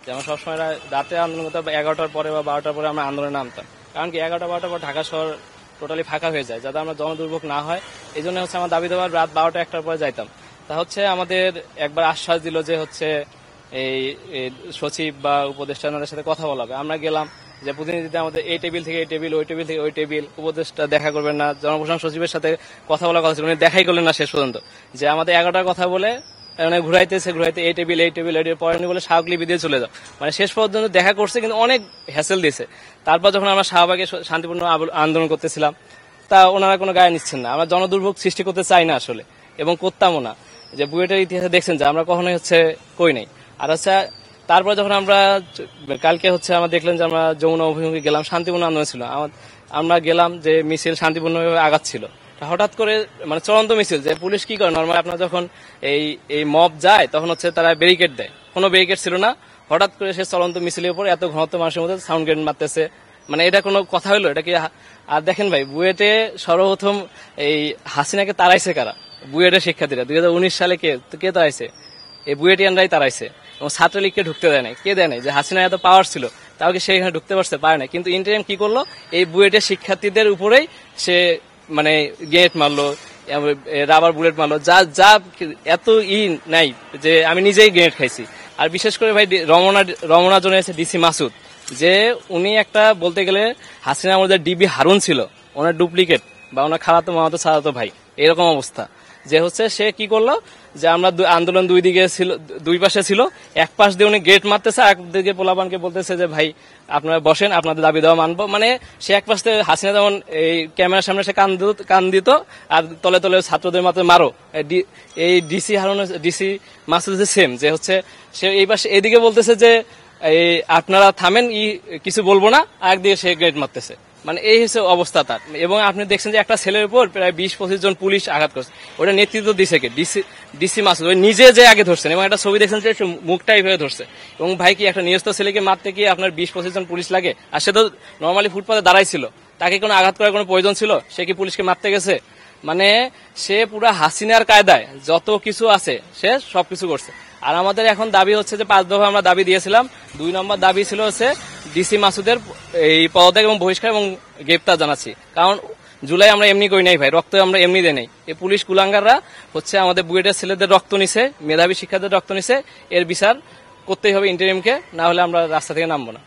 যেমন সবসময় রাতে আন্দোলন করতে 11টার পরে বা 12টার পরে আমরা আন্দোলনে নামতাম, কারণ কি 11টা-12টার পর ঢাকা শহর টোটালি ফাঁকা হয়ে যায়, যাতে আমরা জনদুর্ভোগ না হয়। এই জন্য হচ্ছে আমার দাবি দেওয়ার রাত 12টা-1টার পরে যাইতাম। তা হচ্ছে আমাদের একবার আশ্বাস দিল যে হচ্ছে এই সচিব বা উপদেষ্টাদের সাথে কথা বলাবে। আমরা গেলাম, যে প্রতিনিধিতে আমাদের এই টেবিল থেকে এই টেবিল, ওই টেবিল থেকে ওই টেবিল, উপদেষ্টা দেখা করবেন না, জনপ্রশাসন সচিবের সাথে কথা বলার কথা ছিল, উনি দেখাই করলেন না শেষ পর্যন্ত। যে আমাদের 11টার কথা বলে ঘুরাইতে এই টেবিল পরে বলে স্মারকলিপি দিয়ে চলে যাও, মানে শেষ পর্যন্ত দেখা করছে, কিন্তু অনেক হ্যাসেল দিয়েছে। তারপর যখন আমরা শাহবাগে শান্তিপূর্ণ আন্দোলন করতেছিলাম, তা ওনারা কোনো গায়ে নিচ্ছেন না। আমরা জনদুর্ভোগ সৃষ্টি করতে চাই না আসলে, এবং করতামও না। যে বুয়েটের ইতিহাসে দেখছেন যে আমরা কখনোই হচ্ছে কই নাই। আর হচ্ছে তারপর যখন আমরা কালকে হচ্ছে আমরা দেখলেন যে আমরা যমুনা অভিমুখে গেলাম, শান্তিপূর্ণ আন্দোলন ছিল, আমরা গেলাম যে মিছিল শান্তিপূর্ণভাবে আগাচ্ছিল, হঠাৎ করে মানে চলন্ত মিছিল। যে পুলিশ কি করে নর্মালি আপনার যখন এই মব যায় তখন হচ্ছে তারা ব্যারিকেড দেয়, কোনো ব্যারিকেড ছিল না। হঠাৎ করে সে চলন্ত মিছিলের উপর এত ঘনত্ব মানুষের মধ্যে সাউন্ড গ্রেনেড মারতেছে, মানে এটা কোনো কথা হলো? এটা কি? আর দেখেন ভাই, বুয়েটে সর্বপ্রথম এই হাসিনাকে তাড়াইছে কারা? বুয়েটের শিক্ষার্থীরা 2019 সালে কে তাড়াইছে? এই বুয়েটিয়ানরাই তাড়াইছে। এবং ছাত্রলীগকে ঢুকতে দেয় নাই। কে দেয় নাই? যে হাসিনা এত পাওয়ার ছিল, তাও কি সে এখানে ঢুকতে পারে না? কিন্তু ইন্টারিম কি করলো? এই বুয়েটের শিক্ষার্থীদের উপরেই সে মানে গ্রেনেড মারলো, রাবার বুলেট মারলো, যা এত নাই যে আমি নিজেই গ্রেনেড খাইছি। আর বিশেষ করে ভাই রমনা জোনে আছে ডিসি মাসুদ, যে উনি একটা বলতে গেলে হাসিনার মধ্যে ডিবি হারুন ছিল, ওনার ডুপ্লিকেট বা ওনার খালাতো মামাতো সাদাতো ভাই, এরকম অবস্থা। যে হচ্ছে সে কি করলো, যে আমরা আন্দোলন দুই পাশে ছিল, এক পাশ দিয়ে উনি গেট মারতেছে, আর একদিকে পোলাপানকে বলতেছে যে ভাই আপনারা বসেন, আপনাদের দাবি দেওয়া মানবো। মানে সে এক পাশ থেকে হাসিনা যেমন এই ক্যামেরার সামনে সে কান দিত, আর তলে তলে ছাত্রদের মাথায় মারো। এই ডিসি মাসুদ সেম, যে হচ্ছে সে এই পাশে এদিকে বলতেছে যে এই আপনারা থামেন, কিছু বলবো না, আর একদিকে সে গেট মারতেছে। মানে এই হচ্ছে অবস্থা তার। এবং আপনি দেখছেন যে একটা ছেলের উপর প্রায় 20-25 জন পুলিশ আঘাত করছে। ওটা নেতৃত্ব দিছে কে? ডিসি মাসুদ, ওই নিজে যে আগে ধরছেন, এবং একটা ছবি দেখছেন যে মুখটা এইভাবে ধরছে। এবং ভাই কি একটা নিরস্ত ছেলেকে মারতে কি আপনার 20-25 জন পুলিশ লাগে? আর সে তো নর্মালি ফুটপাতে দাঁড়াই ছিল, তাকে কোনো আঘাত করার কোনো প্রয়োজন ছিল? সে কি পুলিশকে মারতে গেছে? মানে সে পুরা হাসিনার কায়দায় যত কিছু আছে সে সবকিছু করছে। আর আমাদের এখন দাবি হচ্ছে যে 5 দফা আমরা দাবি দিয়েছিলাম। 2 নম্বর দাবি ছিল হচ্ছে ডিসি মাসুদের এই পদত্যাগ এবং বহিষ্কার এবং গ্রেপ্তার জানাচ্ছি। কারণ জুলাই আমরা এমনি করি নাই ভাই, রক্ত আমরা এমনি দেই নাই। এই পুলিশ কুলাঙ্গাররা হচ্ছে আমাদের বুয়েটের ছেলেদের রক্ত নিছে, মেধাবী শিক্ষার্থীদের রক্ত নিছে। এর বিচার করতেই হবে ইন্টারিমকে, না হলে আমরা রাস্তা থেকে নামবো না।